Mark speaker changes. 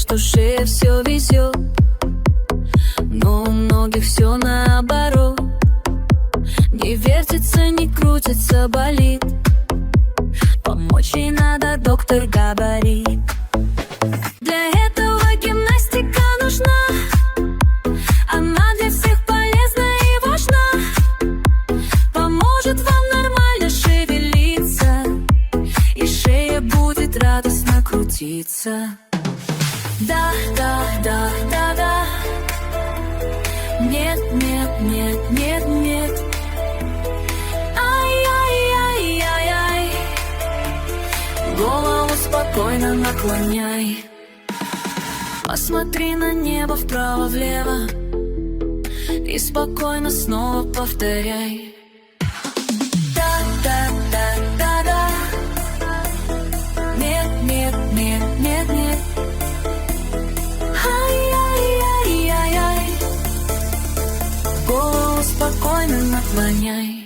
Speaker 1: душе все везет, но у многих все наоборот. Не вертится, не крутится, болит. Помочь ей надо, доктор говорит. Для этого гимнастика нужна. Она для всех полезна и важна. Поможет вам нормально шевелиться, и шея будет радостно крутиться. Да, да, да, да, да. Нет, нет, нет, нет, нет. Ай-яй-яй-яй-яй. Голову спокойно наклоняй. Посмотри на небо вправо-влево и спокойно снова повторяй. Да, да, да, да, да. Нет, нет, нет, нет, нет. Ай-яй-яй-яй-яй. Голову спокойно наклоняй.